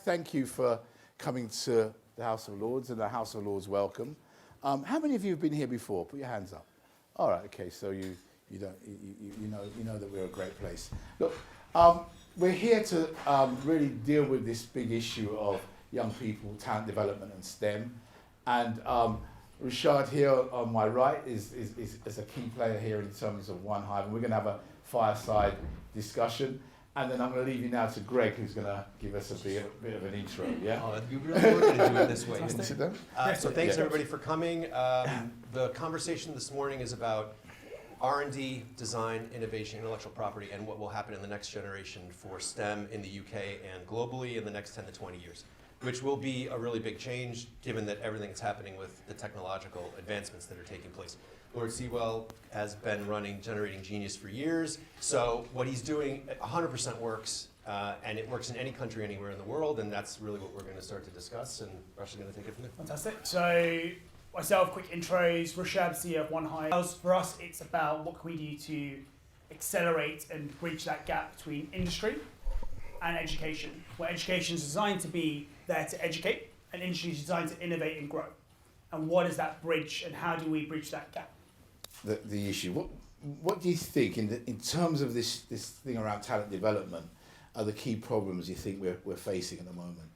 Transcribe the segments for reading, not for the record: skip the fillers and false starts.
thank you for coming to the House of Lords, and the House of Lords welcome. How many of you have been here before? Put your hands up. All right, okay, so you know that we're a great place. Look, we're here to really deal with this big issue of young people, talent development and STEM. And Richard here on my right is a key player here in terms of One Hive, and we're going to have a fireside discussion. And then I'm going to leave you now to Greg, who's going to give us a bit of an intro. Yeah. Oh, you really were going to do it this way. So thanks everybody for coming. The conversation this morning is about R&D, design, innovation, intellectual property, and what will happen in the next generation for STEM in the UK and globally in the next 10 to 20 years, which will be a really big change given that everything that's happening with the technological advancements that are taking place. Lord Sewell has been running Generating Genius for years, so what he's doing 100% works, and it works in any country, anywhere in the world, and that's really what we're going to start to discuss, and Rush is going to take it from there. Fantastic. So, myself, quick intros, Rashad, CEO of One Hive. For us, it's about what can we do to accelerate and bridge that gap between industry and education, where education is designed to be there to educate, and industry is designed to innovate and grow. And what is that bridge, and how do we bridge that gap? The issue. What do you think in terms of this thing around talent development are the key problems you think we're facing at the moment?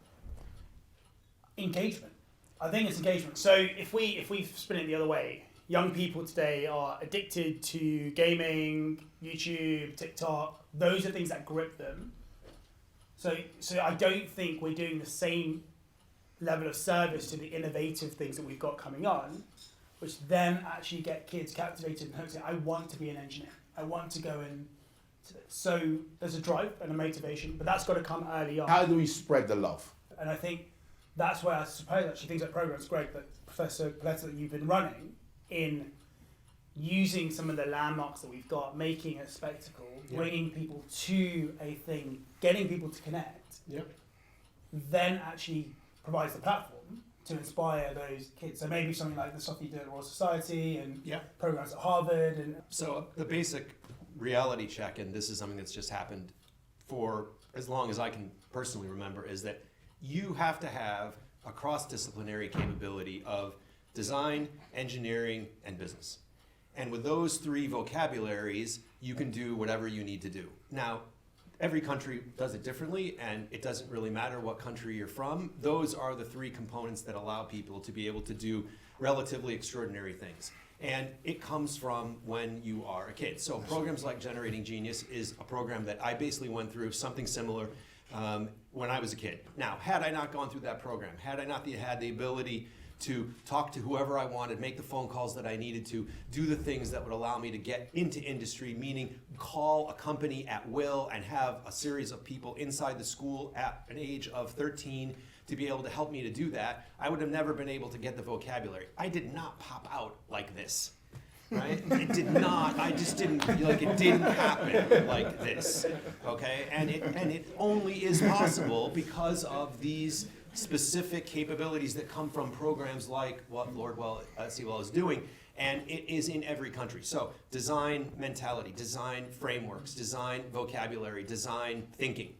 Engagement. I think it's engagement. So if we spin it the other way, young people today are addicted to gaming, YouTube, TikTok. Those are things that grip them. So I don't think we're doing the same level of service to the innovative things that we've got coming on, which then actually get kids captivated and hooked. I want to be an engineer. I want to go in. So there's a drive and a motivation, but that's got to come early on. How do we spread the love? And I think that's where I suppose actually things like programs great, but Professor Polletta that you've been running in using some of the landmarks that we've got, making a spectacle, bringing people to a thing, getting people to connect, then actually provides the platform to inspire those kids. So maybe something like the stuff you do at the Royal Society and programs at Harvard. And so the basic reality check, and this is something that's just happened for as long as I can personally remember, is that you have to have a cross-disciplinary capability of design, engineering, and business. And with those three vocabularies, you can do whatever you need to do. Now, every country does it differently, and it doesn't really matter what country you're from. Those are the three components that allow people to be able to do relatively extraordinary things. And it comes from when you are a kid. So programs like Generating Genius is a program that I basically went through something similar when I was a kid. Now, had I not gone through that program, had I not had the ability to talk to whoever I wanted, make the phone calls that I needed to, do the things that would allow me to get into industry, meaning call a company at will and have a series of people inside the school at an age of 13 to be able to help me to do that, I would have never been able to get the vocabulary. I did not pop out like this, right? It did not, I just didn't, it didn't happen like this, okay? And it only is possible because of these specific capabilities that come from programs like what Lord Sewell is doing, and it is in every country. So design mentality, design frameworks, design vocabulary, design thinking,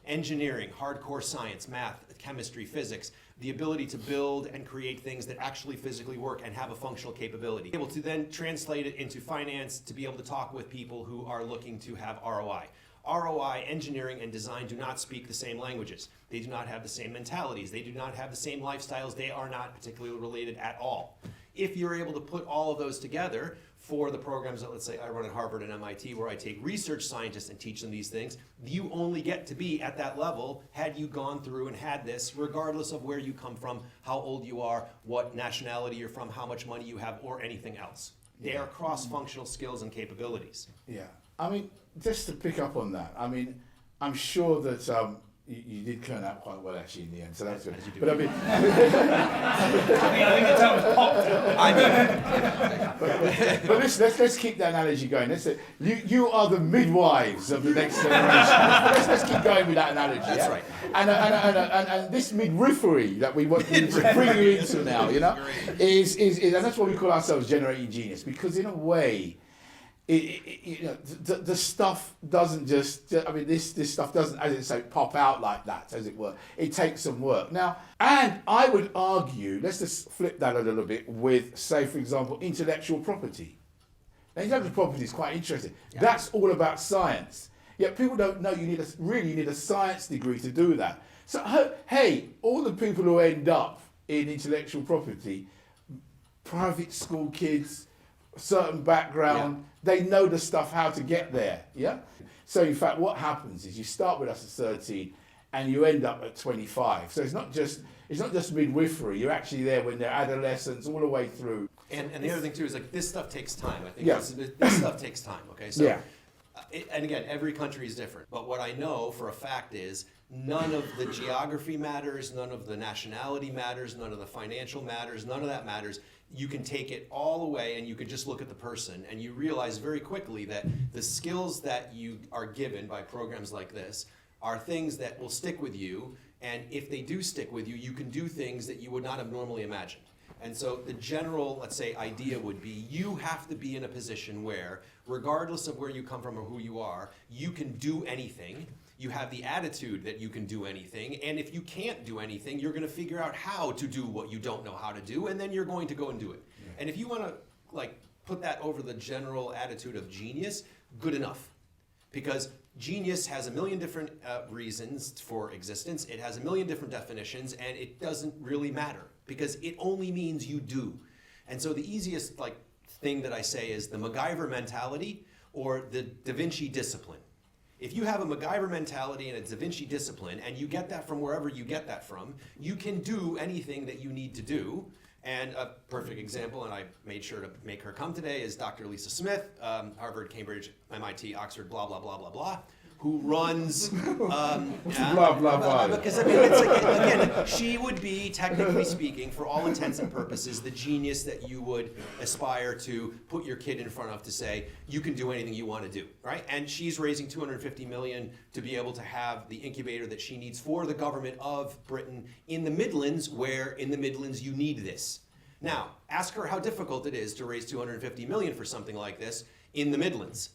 engineering, hardcore science, math, chemistry, physics, the ability to build and create things that actually physically work and have a functional capability. Able to then translate it into finance to be able to talk with people who are looking to have ROI. ROI, engineering, and design do not speak the same languages. They do not have the same mentalities. They do not have the same lifestyles. They are not particularly related at all. If you're able to put all of those together for the programs that, let's say, I run at Harvard and MIT, where I take research scientists and teach them these things, you only get to be at that level had you gone through and had this, regardless of where you come from, how old you are, what nationality you're from, how much money you have, or anything else. They are cross-functional skills and capabilities. Yeah. I mean, just to pick up on that, I mean, I'm sure that you did turn out quite well actually in the end, so that's good. But I mean, I think the term was popped. but let's keep that analogy going. You are the midwives of the next generation. let's keep going with that analogy. That's right. And this midwifery that we want to bring you into now, is and that's what we call ourselves Generating Genius, because in a way, the stuff doesn't just, I mean, this stuff doesn't, as it say, pop out like that, as it were. It takes some work. Now, and I would argue, let's just flip that a little bit with, say, for example, intellectual property. Now, intellectual property is quite interesting. Yeah. That's all about science. Yet people don't know you really need a science degree to do that. So, hey, all the people who end up in intellectual property, private school kids, certain background, they know the stuff how to get there. Yeah. So in fact, what happens is you start with us at 13, and you end up at 25. So it's not just midwifery. You're actually there when they're adolescents, all the way through. And the other thing too is like this stuff takes time. I think this stuff takes time. Okay. So. Yeah. And again, every country is different. But what I know for a fact is none of the geography matters, none of the nationality matters, none of the financial matters, none of that matters. You can take it all away and you can just look at the person, and you realize very quickly that the skills that you are given by programs like this are things that will stick with you, and if they do stick with you, you can do things that you would not have normally imagined. And so the general, let's say, idea would be you have to be in a position where, regardless of where you come from or who you are, you can do anything. You have the attitude that you can do anything, and if you can't do anything, you're going to figure out how to do what you don't know how to do, and then you're going to go and do it. Yeah. And if you want to like put that over the general attitude of genius, good enough. Because genius has a million different reasons for existence. It has a million different definitions, and it doesn't really matter because it only means you do. And so the easiest like thing that I say is the MacGyver mentality or the Da Vinci discipline. If you have a MacGyver mentality and a Da Vinci discipline, and you get that from wherever you get that from, you can do anything that you need to do. And a perfect example, and I made sure to make her come today, is Dr. Lisa Smith, Harvard, Cambridge, MIT, Oxford, blah, blah, blah, blah, blah, who runs... blah, blah, blah. Because, I mean, it's like, again, she would be, technically speaking, for all intents and purposes, the genius that you would aspire to put your kid in front of to say, you can do anything you want to do, right? And she's raising $250 million to be able to have the incubator that she needs for the government of Britain in the Midlands, where in the Midlands you need this. Now, ask her how difficult it is to raise $250 million for something like this in the Midlands.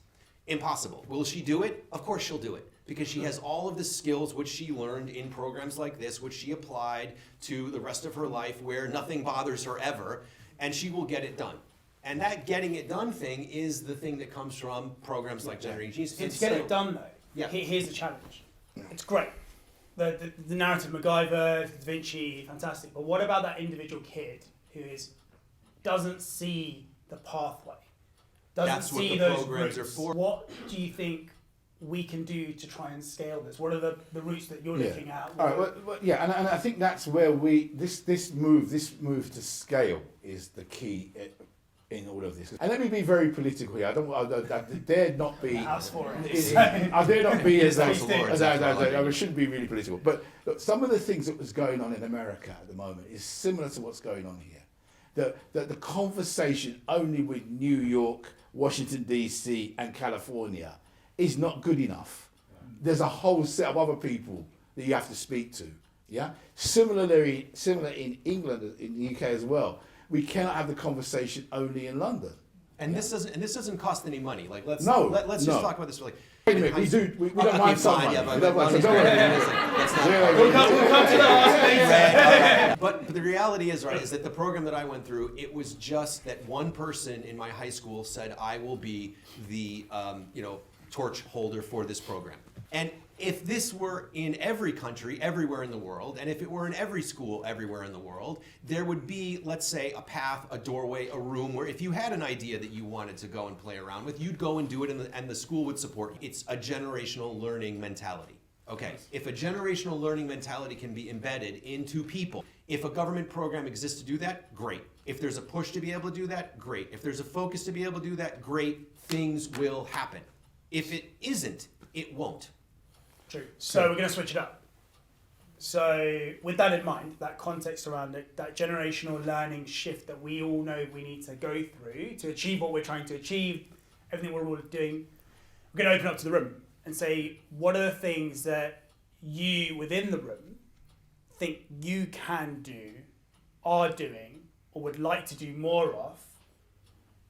Impossible. Will she do it? Of course she'll do it, because she has all of the skills which she learned in programs like this, which she applied to the rest of her life where nothing bothers her ever, and she will get it done. And that getting it done thing is the thing that comes from programs like Generating Genius. To get it done though, here's the challenge. It's great. The narrative, MacGyver, Da Vinci, fantastic. But what about that individual kid who doesn't see the pathway? That's what the programs are for. What do you think we can do to try and scale this? What are the routes that you're looking at? All right, well, and I think that's where this move to scale is the key in all of this. And let me be very political here. I dare not be. I dare not be as I shouldn't be really political. But look, some of the things that was going on in America at the moment is similar to what's going on here. The conversation only with New York, Washington DC, and California is not good enough. There's a whole set of other people that you have to speak to. Yeah. Similar in England, in the UK as well. We cannot have the conversation only in London. And this doesn't cost any money. Like let's just talk about this for like. Wait a minute, we don't mind some money. We'll come to the last But the reality is, right, is that the program that I went through, it was just that one person in my high school said, I will be the torch holder for this program. And if this were in every country, everywhere in the world, and if it were in every school, everywhere in the world, there would be, let's say, a path, a doorway, a room where if you had an idea that you wanted to go and play around with, you'd go and do it, and the school would support you. It's a generational learning mentality. Okay, if a generational learning mentality can be embedded into people, if a government program exists to do that, great. If there's a push to be able to do that, great. If there's a focus to be able to do that, great. Things will happen. If it isn't, it won't. True. So we're going to switch it up. So with that in mind, that context around it, that generational learning shift that we all know we need to go through to achieve what we're trying to achieve, everything we're all doing, we're going to open up to the room and say, what are the things that you within the room think you can do, are doing, or would like to do more of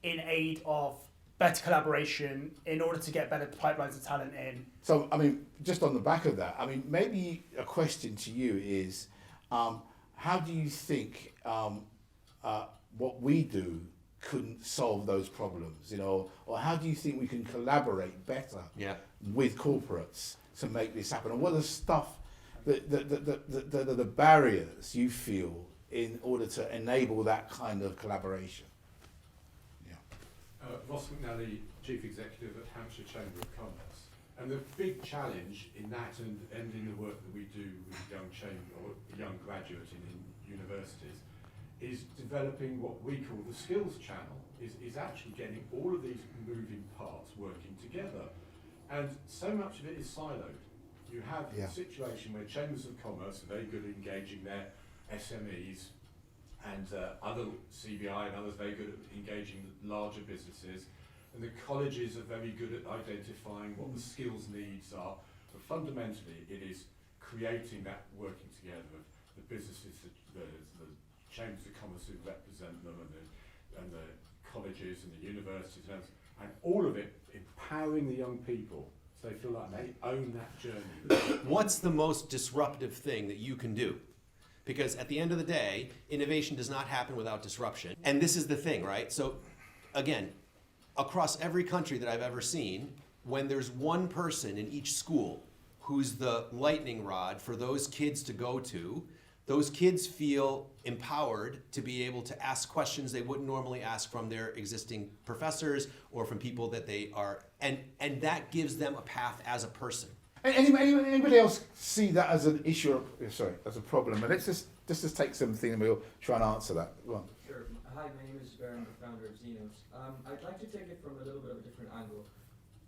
in aid of better collaboration in order to get better pipelines of talent in. So, I mean, just on the back of that, I mean, maybe a question to you is, how do you think what we do couldn't solve those problems, you know, or how do you think we can collaborate better with corporates to make this happen? And what are the barriers you feel in order to enable that kind of collaboration? Ross McNally, Chief Executive at Hampshire Chamber of Commerce. And the big challenge in that and in the work that we do with young graduates in universities is developing what we call the skills channel, is actually getting all of these moving parts working together. And so much of it is siloed. You have a situation where chambers of commerce are very good at engaging their SMEs, and other CBI and others very good at engaging larger businesses, and the colleges are very good at identifying what the skills needs are. But fundamentally, it is creating that working together of the businesses, the chambers of commerce who represent them, and the colleges and the universities, and all of it empowering the young people so they feel like they own that journey. What's the most disruptive thing that you can do? Because at the end of the day, innovation does not happen without disruption. And this is the thing, right? So again, across every country that I've ever seen, when there's one person in each school who's the lightning rod for those kids to go to, those kids feel empowered to be able to ask questions they wouldn't normally ask from their existing professors or from people that they are, and that gives them a path as a person. Anybody else see that as an issue, as a problem? And let's just take something and we'll try and answer that. Go on. Sure. Hi, my name is Baron, the founder of Xenos. I'd like to take it from a little bit of a different angle.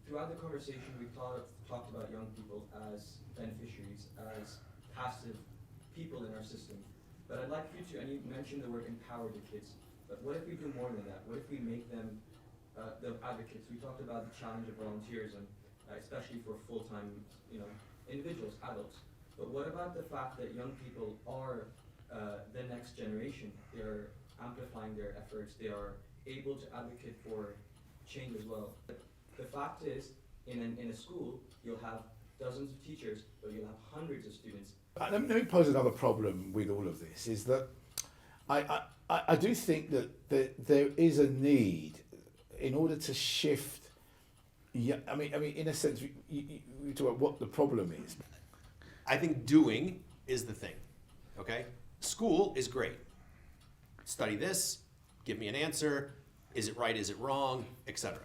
Throughout the conversation, we've talked about young people as beneficiaries, as passive people in our system. But I'd like you to, and you mentioned the word empower the kids, but what if we do more than that? What if we make them the advocates? We talked about the challenge of volunteerism, especially for full-time, individuals, adults. But what about the fact that young people are the next generation? They're amplifying their efforts. They are able to advocate for change as well. But the fact is, in a school, you'll have dozens of teachers, but you'll have hundreds of students. Let me pose another problem with all of this, is that I do think that there is a need in order to shift. Yeah, I mean, in a sense, you talk about what the problem is. I think doing is the thing, okay? School is great. Study this, give me an answer, is it right, is it wrong, etc.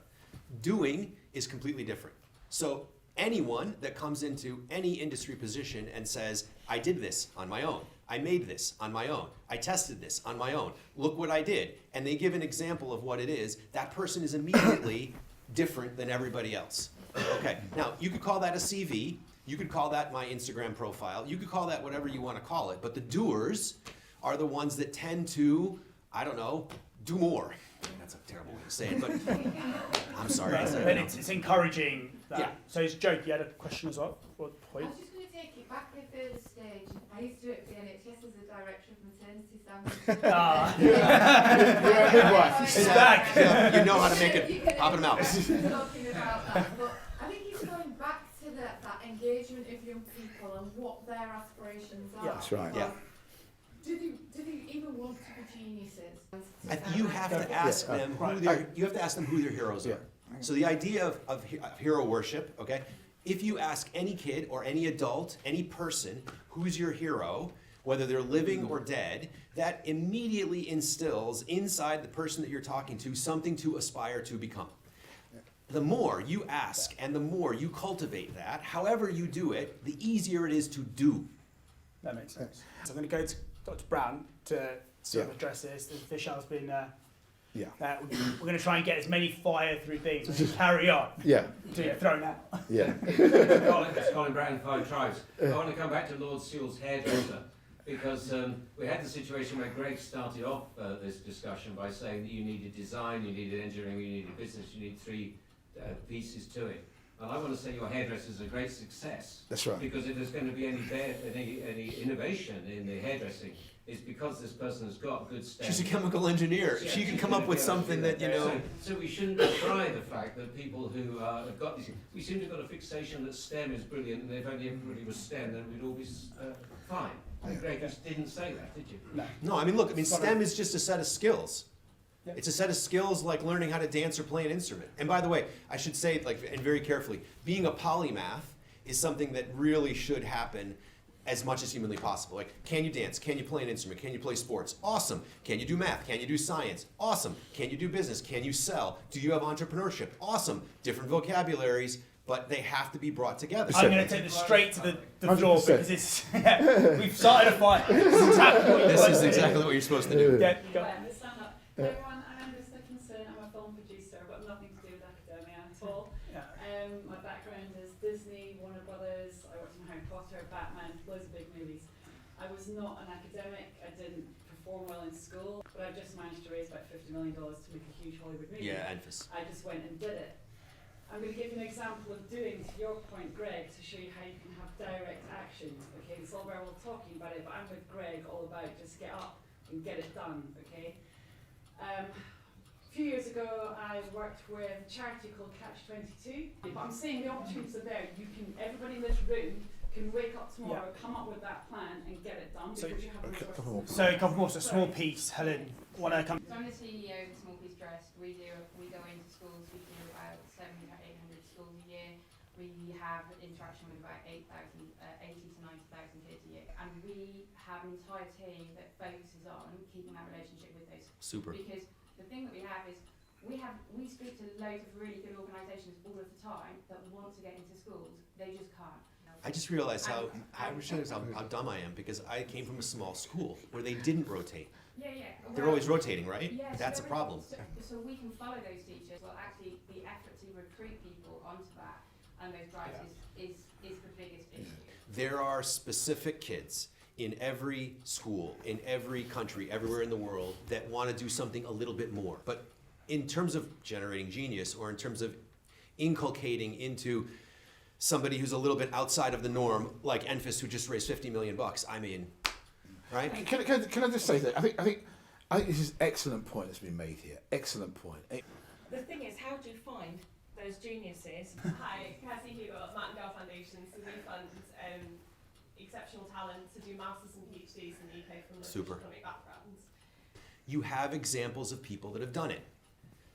Doing is completely different. So anyone that comes into any industry position and says, I did this on my own, I made this on my own, I tested this on my own, look what I did, and they give an example of what it is, that person is immediately different than everybody else. Okay, now you could call that a CV, you could call that my Instagram profile, you could call that whatever you want to call it, but the doers are the ones that tend to, I don't know, do more. That's a terrible way to say it, but I'm sorry. But it's encouraging that. Yeah. So it's Joe, you had a question as well? What point? I was just going to take it back a further stage. I used to work for the NHS as a director of maternity standards. You're a midwife. It's back. You know how to make it pop them out. Talking about that, but I think it's going back to that engagement of young people and what their aspirations are. Yeah, that's right. Yeah. Do they even want to be geniuses? You have to ask them who their heroes are. So the idea of hero worship, okay? If you ask any kid or any adult, any person, who's your hero, whether they're living or dead, that immediately instills inside the person that you're talking to something to aspire to become. The more you ask and the more you cultivate that, however you do it, the easier it is to do. That makes sense. So I'm going to go to Dr. Brown to sort of address this. The fish hour's been, we're going to try and get as many fire through things and carry on. Yeah. To get thrown out. Yeah. Colin Brown, 5 Tribes. I want to come back to Lord Sewell's hairdresser because we had the situation where Greg started off this discussion by saying that you needed design, you needed engineering, you needed business, you need 3 pieces to it. And I want to say your hairdresser is a great success. That's right. Because if there's going to be any innovation in the hairdressing, it's because this person has got good STEM. She's a chemical engineer. Yeah, She can come up with something that, you know. So we shouldn't decry the fact that people who have got these. We seem to have got a fixation that STEM is brilliant, and if only everybody was STEM, then we'd all be fine. Greg, you didn't say that, did you? No, I mean, look, I mean, STEM is just a set of skills. Yeah. It's a set of skills like learning how to dance or play an instrument. And by the way, I should say, like, and very carefully, being a polymath is something that really should happen as much as humanly possible. Like, can you dance? Can you play an instrument? Can you play sports? Awesome. Can you do math? Can you do science? Awesome. Can you do business? Can you sell? Do you have entrepreneurship? Awesome. Different vocabularies, but they have to be brought together. I'm going to take this straight to the floor 100%. because it's we've started a fight. This is exactly what This is exactly what you're supposed to do. Yeah, go. Yeah, stand up. Everyone, I'm just a concern. I'm a film producer. I've got nothing to do with academia at all. Yeah. My background is Disney, Warner Brothers. I worked on Harry Potter, Batman, loads of big movies. I was not an academic. I didn't perform well in school, but I've just managed to raise about $50 million to make a huge Hollywood movie. Yeah, emphasis. I just went and did it. I'm going to give you an example of doing, to your point, Greg, to show you how you can have direct action. Okay, it's all very well talking about it, but I'm with Greg all about just get up and get it done. Okay. A few years ago, I worked with a charity called Catch 22. But I'm saying the opportunities are there. You can, everybody in this room can wake up tomorrow, come up with that plan, and get it done So- because you have the resources. So a couple more. So Smallpiece, Helen, want to come? So I'm the CEO of the Smallpiece Trust. We go into schools. We do about 700 to 800 schools a year. We have interaction with about 80 to 90,000 kids a year, and we have an entire team that focuses on keeping that relationship with those. Super. Because the thing that we have is we speak to loads of really good organisations all of the time that want to get into schools. They just can't. I just realized how dumb I am because I came from a small school where they didn't rotate. Yeah. They're always rotating, right? Yeah, That's a so problem. So we can follow those teachers. Well, actually, the effort to recruit people onto that and those drives is the biggest issue. There are specific kids in every school, in every country, everywhere in the world that want to do something a little bit more. But in terms of generating genius or in terms of inculcating into somebody who's a little bit outside of the norm, like Enfys, who just raised $50 million, I mean, right? Can I just say that? I think this is an excellent point that's been made here. Excellent point. The thing is, how do you find those geniuses? Hi, Cassie Hugo at Matt and Girl Foundation. So we fund exceptional talent to do masters and PhDs in the UK from Super. economic backgrounds. You have examples of people that have done it,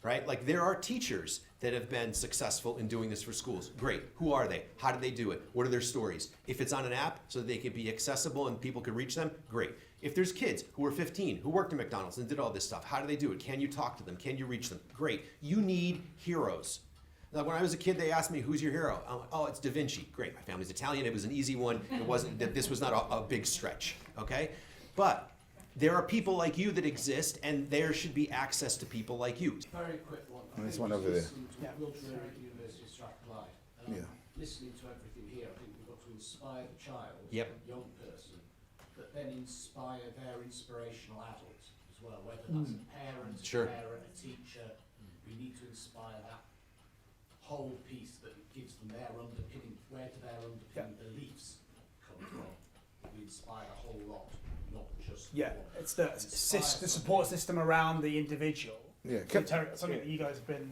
right? Like there are teachers that have been successful in doing this for schools. Great. Who are they? How did they do it? What are their stories? If it's on an app so that they can be accessible and people can reach them, great. If there's kids who are 15, who worked at McDonald's and did all this stuff, how do they do it? Can you talk to them? Can you reach them? Great. You need heroes. Now, when I was a kid, they asked me, who's your hero? I'm like, oh, it's Da Vinci. Great. My family's Italian. It was an easy one. It wasn't, this was not a big stretch, okay? But there are people like you that exist, and there should be access to people like you. Very quick one. There's one over there. Yeah. Wiltshire University of Strathclyde. Listening to everything here, I think we've got to inspire the child, Yep. the young person, but then inspire their inspirational adult as well, whether that's a parent, Sure. a teacher. We need to inspire that whole piece that gives them their underpinning, where do their underpinning beliefs come from? We inspire a whole lot, not just one. It's the support system around the individual. Yeah. Something that you guys have been.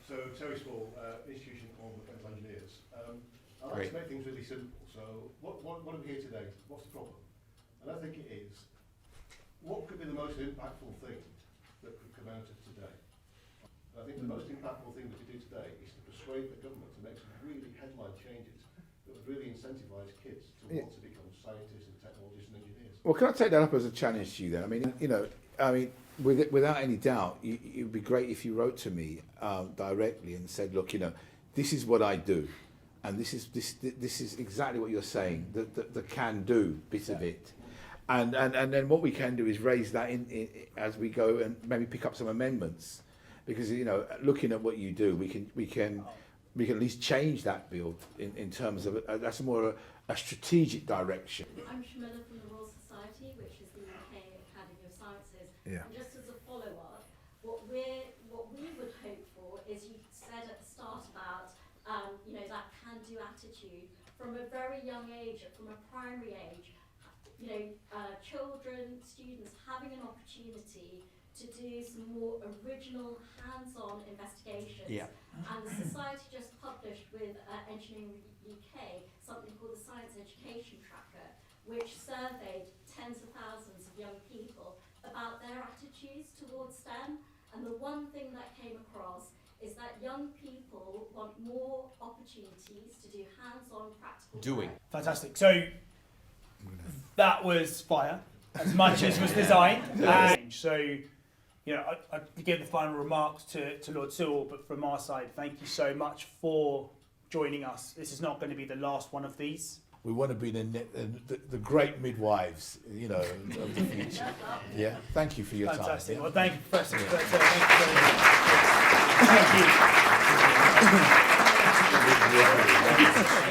So Terry Small, Institution of Mechanical Engineers. I'd like Great. to make things really simple. So what are we here today? What's the problem? And I think it is, what could be the most impactful thing that could come out of today? And I think the most impactful thing that we do today is to persuade the government to make some really headline changes that would really incentivise kids to want to become scientists and technologists and engineers. Well, can I take that up as a challenge to you then? I mean, without any doubt, it would be great if you wrote to me directly and said, look, this is what I do, and this is exactly what you're saying, the can do bit of it, and then what we can do is raise that in as we go and maybe pick up some amendments, because looking at what you do, we can at least change that bill in terms of that's more a strategic direction. I'm Shamila from the Royal Society, which is the UK Academy of Sciences. Yeah. And just as a follow-up, what we would hope for is, you said at the start of attitude from a very young age, from a primary age. You know, children, students having an opportunity to do some more original hands-on investigations. Yeah. And the Society just published with Engineering UK something called the Science Education Tracker, which surveyed tens of thousands of young people about their attitudes towards STEM. And the one thing that came across is that young people want more opportunities to do hands-on practical Doing. work. Fantastic. So that was fire, as much as was designed. So, you know, I give the final remarks to Lord Sewell, but from our side, thank you so much for joining us. This is not going to be the last one of these. We want to be the great midwives, you know, of the future. Yeah. Thank you for your Fantastic. time. Well, thank you, Professor. Yeah. Thank you very much. Thank you.